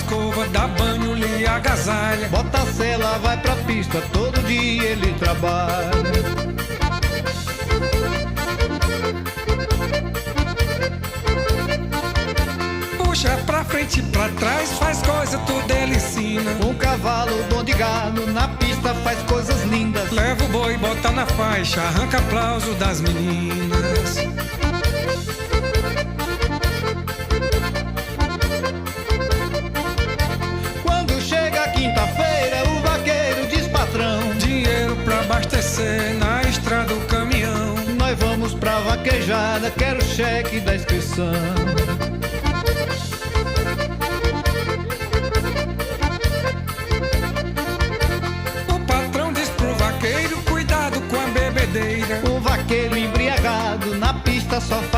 escova, dá banho, lhe agasalha. Bota a sela, vai pra pista, todo dia ele trabalha. Puxa pra frente e pra trás, faz coisa, tudo ele ensina. Um cavalo bom de gado, na pista faz coisas lindas. Leva o boi, bota na faixa, arranca aplauso das meninas. Quando chega a quinta-feira, o vaqueiro diz: patrão, dinheiro pra abastecer na estrada o caminhão. nós vamos pra vaquejada, quero cheque da inscrição. O patrão diz pro vaqueiro, cuidado com a bebedeira. O vaqueiro embriagado, na pista só faz